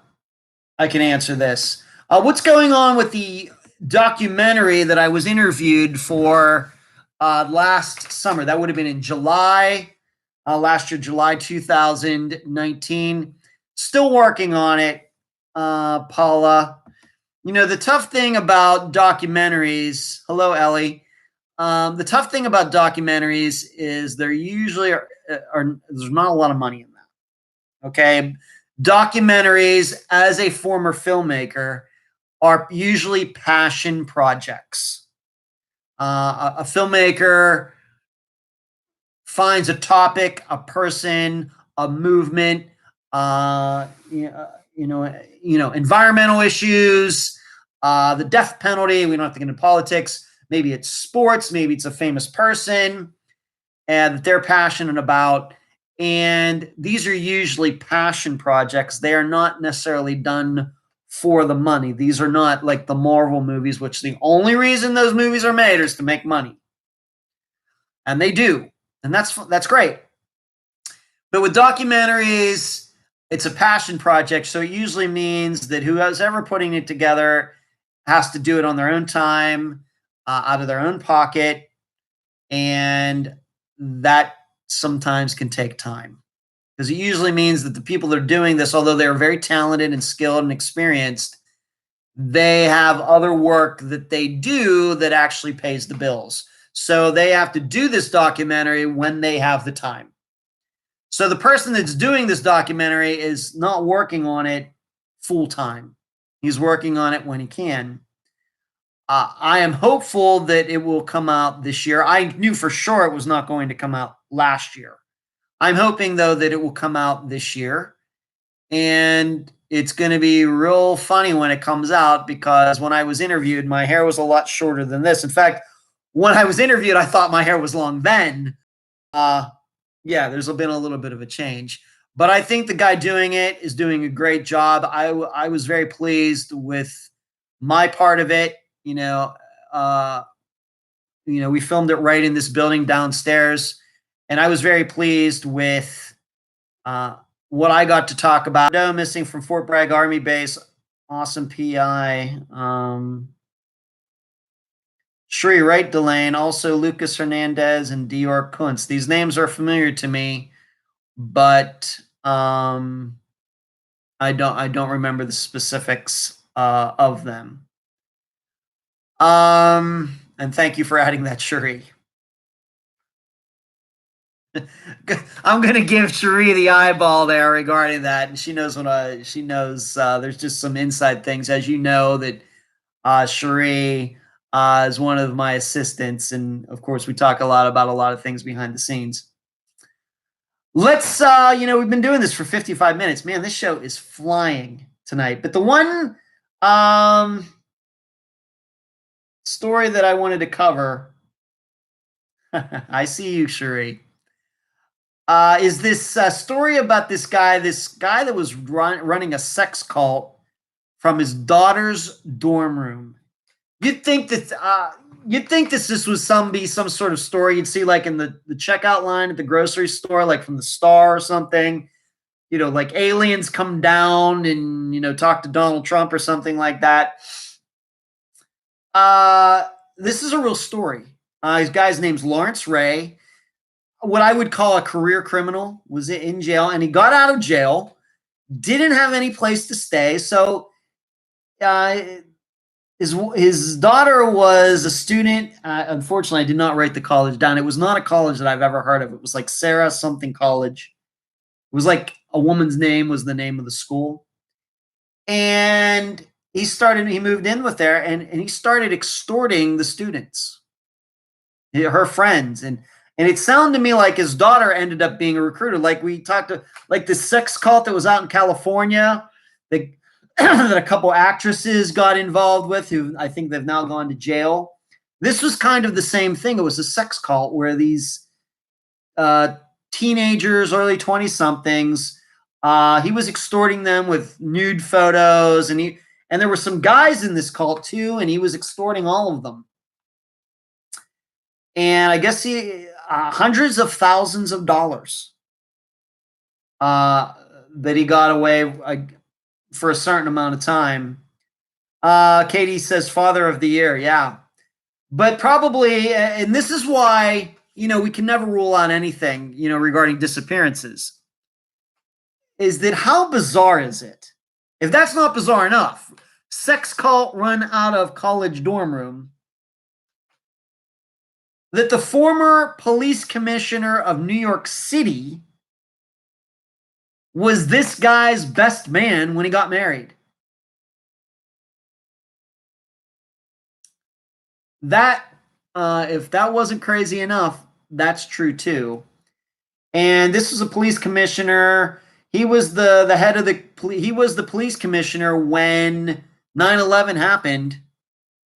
can answer this. What's going on with the documentary that I was interviewed for last summer? That would have been in July last year, July 2019. Still working on it, Paula. You know, the tough thing about documentaries, hello, Ellie. The tough thing about documentaries is there usually there's not a lot of money in that. Okay. Documentaries, as a former filmmaker, are usually passion projects. A filmmaker finds a topic, a person, a movement, uh, environmental issues, the death penalty. We don't have to get into politics. Maybe it's sports. Maybe it's a famous person and that they're passionate about. And these are usually passion projects. They are not necessarily done for the money. These are not like the Marvel movies, which the only reason those movies are made is to make money. And they do. And that's great. But with documentaries, it's a passion project. So it usually means that whoever's ever putting it together has to do it on their own time, out of their own pocket. And that sometimes can take time because it usually means that the people that are doing this, although they're very talented and skilled and experienced, they have other work that they do that actually pays the bills. So they have to do this documentary when they have the time. So the person that's doing this documentary is not working on it full time. He's working on it when he can. I am hopeful that it will come out this year. I knew for sure it was not going to come out last year. I'm hoping, though, that it will come out this year. And it's going to be real funny when it comes out because when I was interviewed, my hair was a lot shorter than this. In fact, when I was interviewed, I thought my hair was long then. Yeah, there's been a little bit of a change. But I think the guy doing it is doing a great job. I was very pleased with my part of it. We filmed it right in this building downstairs, and I was very pleased with what I got to talk about. Missing from Fort Bragg Army Base, awesome PI. Shri Wright Delane, also Lucas Hernandez and Dior Kuntz. These names are familiar to me, but I don't remember the specifics of them. And thank you for adding that, Shri. I'm gonna give Cherie the eyeball there regarding that, and she knows she knows. There's just some inside things, as you know, that Cherie is one of my assistants, and of course, we talk about a lot of things behind the scenes. Let's, we've been doing this for 55 minutes. Man, this show is flying tonight. But the one story that I wanted to cover, I see you, Cherie. Is this story about this guy that was running a sex cult from his daughter's dorm room. You'd think that this was some sort of story you'd see like in the checkout line at the grocery store, like from the Star or something. Like aliens come down and talk to Donald Trump or something like that. This is a real story. His guy's name's Lawrence Ray. What I would call a career criminal, was in jail, and he got out of jail, didn't have any place to stay. So his daughter was a student. Unfortunately, I did not write the college down. It was not a college that I've ever heard of. It was like Sarah something college. It was like a woman's name was the name of the school. And he moved in with her, and he started extorting the students, her friends. And it sounded to me like his daughter ended up being a recruiter. Like we talked to, like the sex cult that was out in California, that a couple actresses got involved with, who I think they've now gone to jail. This was kind of the same thing. It was a sex cult where these teenagers, early 20-somethings, he was extorting them with nude photos, and there were some guys in this cult too, and he was extorting all of them. And I guess he hundreds of thousands of dollars uh, that he got away for a certain amount of time. Katie says Father of the Year. Yeah. But probably, and this is why, we can never rule out anything, regarding disappearances, is that how bizarre is it? If that's not bizarre enough, sex cult run out of college dorm room, that the former police commissioner of New York City was this guy's best man when he got married. That, if that wasn't crazy enough, that's true too. And this was a police commissioner. He was the head of he was the police commissioner when 9/11 happened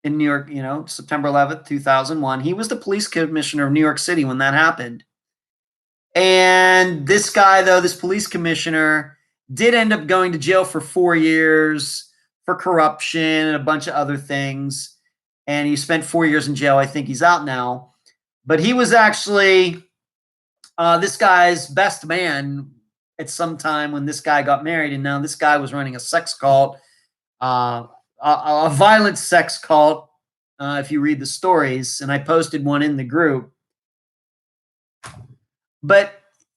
in New York, September 11th, 2001. He was the police commissioner of New York City when that happened. And this guy, though, this police commissioner, did end up going to jail for 4 years for corruption and a bunch of other things. And he spent 4 years in jail. I think he's out now. But he was actually this guy's best man at some time when this guy got married. And now this guy was running a sex cult, a violent sex cult, if you read the stories. And I posted one in the group. But,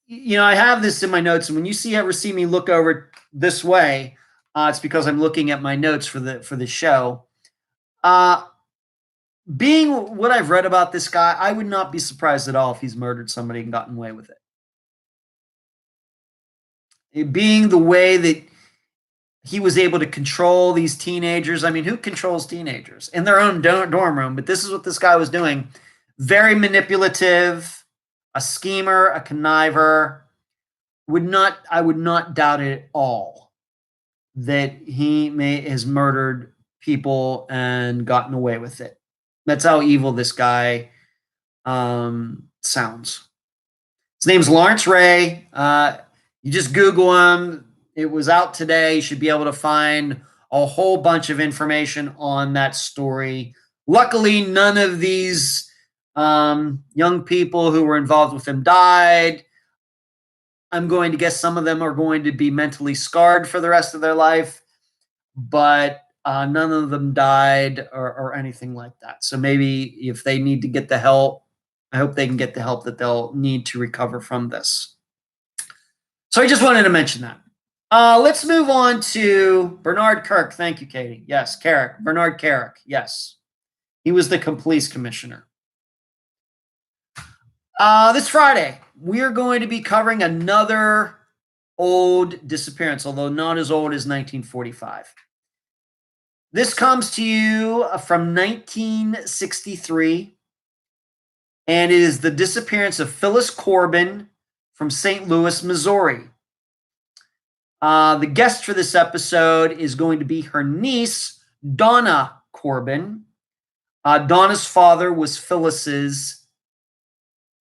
I have this in my notes. And when you ever see me look over this way, it's because I'm looking at my notes for the show. Being what I've read about this guy, I would not be surprised at all if he's murdered somebody and gotten away with it. Being the way that he was able to control these teenagers. I mean, who controls teenagers in their own dorm room? But this is what this guy was doing. Very manipulative, a schemer, a conniver. I would not doubt it at all that he has murdered people and gotten away with it. That's how evil this guy sounds. His name's Lawrence Ray. You just Google him. It was out today. You should be able to find a whole bunch of information on that story. Luckily, none of these young people who were involved with him died. I'm going to guess some of them are going to be mentally scarred for the rest of their life, but none of them died or anything like that. So maybe if they need to get the help, I hope they can get the help that they'll need to recover from this. So I just wanted to mention that. Let's move on to Bernard Kirk. Thank you, Katie. Yes, Carrick. Bernard Carrick. Yes. He was the police commissioner. This Friday, we are going to be covering another old disappearance, although not as old as 1945. This comes to you from 1963, and it is the disappearance of Phyllis Corbin from St. Louis, Missouri. The guest for this episode is going to be her niece, Donna Corbin. Donna's father was Phyllis's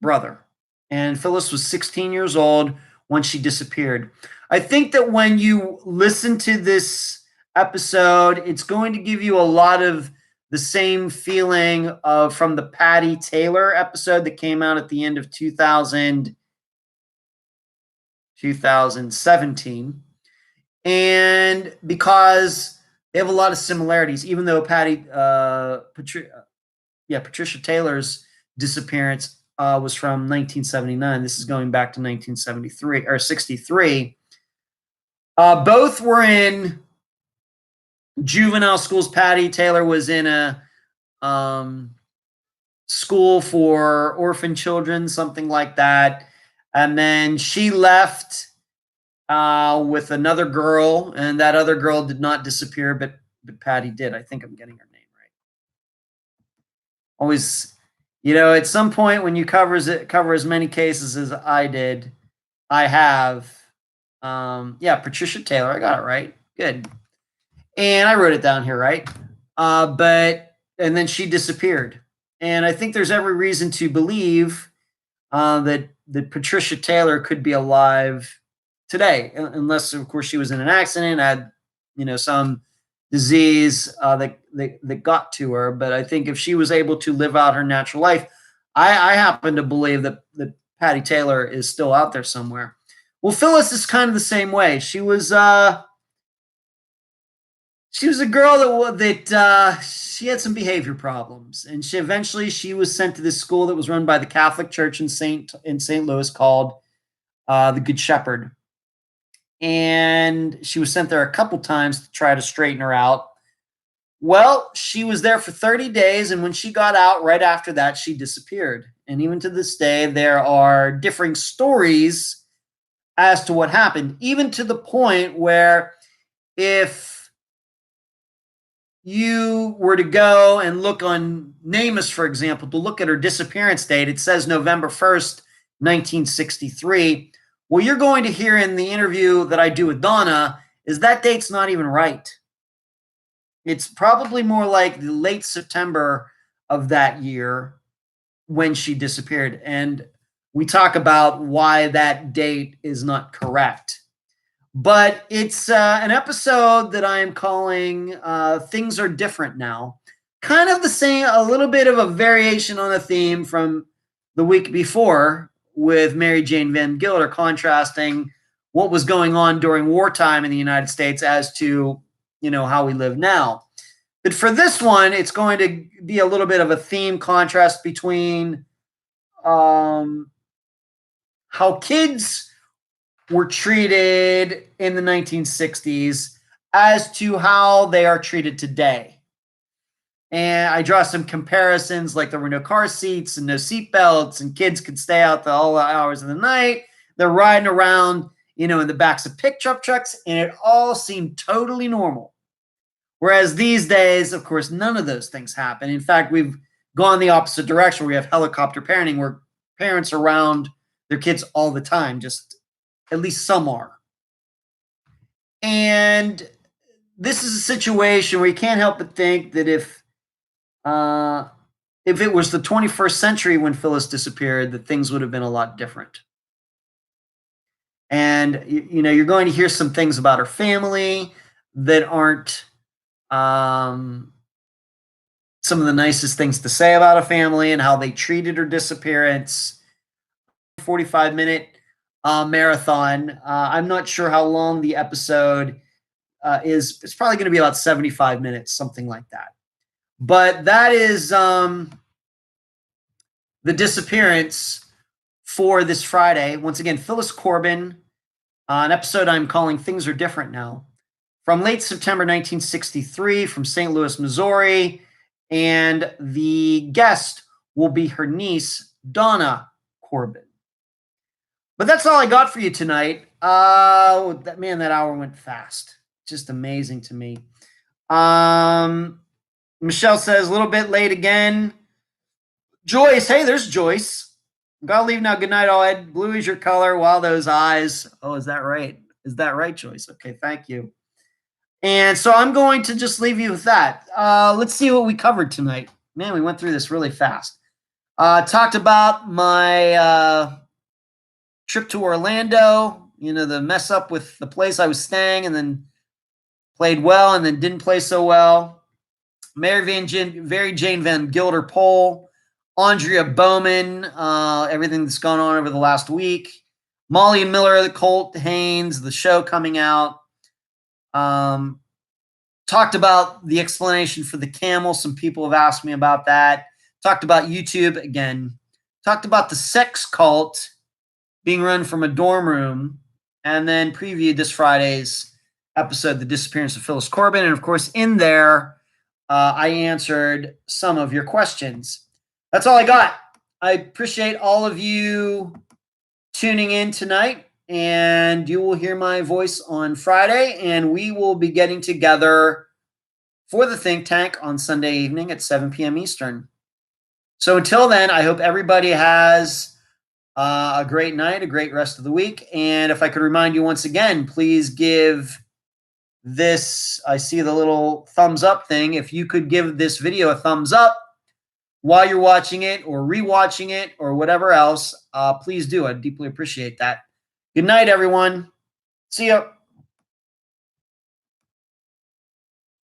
brother, and Phyllis was 16 years old when she disappeared. I think that when you listen to this episode, it's going to give you a lot of the same feeling from the Patty Taylor episode that came out at the end of 2017. And because they have a lot of similarities, even though Patricia Taylor's disappearance was from 1979. This is going back to 1973 or 63. Both were in juvenile schools. Patty Taylor was in a school for orphan children, something like that. And then she left with another girl, and that other girl did not disappear, but Patty did. I think I'm getting her name right. Always, at some point when you cover as many cases as I did, I have, Patricia Taylor. I got it right. Good. And I wrote it down here, right? And then she disappeared. And I think there's every reason to believe that Patricia Taylor could be alive today, unless, of course, she was in an accident, had, some disease that got to her. But I think if she was able to live out her natural life, I happen to believe that Patty Taylor is still out there somewhere. Well, Phyllis is kind of the same way. She was a girl that she had some behavior problems, and she was sent to this school that was run by the Catholic Church in St. Louis called the Good Shepherd, and she was sent there a couple times to try to straighten her out. Well, she was there for 30 days, and when she got out, right after that, she disappeared. And even to this day, there are differing stories as to what happened, even to the point where if you were to go and look on NamUs, for example, to look at her disappearance date, it says November 1st, 1963. What you're going to hear in the interview that I do with Donna is that date's not even right. It's probably more like the late September of that year when she disappeared. And we talk about why that date is not correct. But it's an episode that I am calling Things Are Different Now. Kind of the same, a little bit of a variation on a theme from the week before with Mary Jane Van Gilder, contrasting what was going on during wartime in the United States as to, how we live now. But for this one, it's going to be a little bit of a theme contrast between how kids were treated in the 1960s as to how they are treated today. And I draw some comparisons, like there were no car seats and no seat belts, and kids could stay out all the hours of the night. They're riding around, in the backs of pickup trucks, and it all seemed totally normal. Whereas these days, of course, none of those things happen. In fact, we've gone the opposite direction. We have helicopter parenting where parents are around their kids all the time, just at least some are. And this is a situation where you can't help but think that if it was the 21st century when Phyllis disappeared, that things would have been a lot different. And, you're going to hear some things about her family that aren't some of the nicest things to say about a family and how they treated her disappearance. 45-minute marathon. I'm not sure how long the episode is. It's probably going to be about 75 minutes, something like that. But that is the disappearance for this Friday. Once again, Phyllis Corbin, an episode I'm calling Things Are Different Now. From late September 1963, from St. Louis, Missouri, and the guest will be her niece, Donna Corbin. But that's all I got for you tonight. That hour went fast. Just amazing to me. Michelle says, a little bit late again. Joyce, hey, there's Joyce. Gotta leave now. Good night, all. Ed. Blue is your color. Wow, those eyes. Oh, is that right? Is that right, Joyce? Okay, thank you. And so I'm going to just leave you with that. Let's see what we covered tonight. Man, we went through this really fast. Talked about my trip to Orlando, the mess up with the place I was staying, and then played well and then didn't play so well. Mary Jane Van Gilder poll. Aundria Bowman, everything that's gone on over the last week. Molly and Miller, the Colt Haynes, the show coming out. Talked about the explanation for the camel. Some people have asked me about that. Talked about YouTube again. Talked about the sex cult being run from a dorm room, and then previewed this Friday's episode, The Disappearance of Phyllis Corbin. And of course, in there, I answered some of your questions. That's all I got. I appreciate all of you tuning in tonight, and you will hear my voice on Friday, and we will be getting together for the Think Tank on Sunday evening at 7 p.m. Eastern. So until then, I hope everybody has a great night, a great rest of the week. And if I could remind you once again, please give this, I see the little thumbs up thing. If you could give this video a thumbs up while you're watching it or rewatching it or whatever else, please do. I'd deeply appreciate that. Good night, everyone. See ya.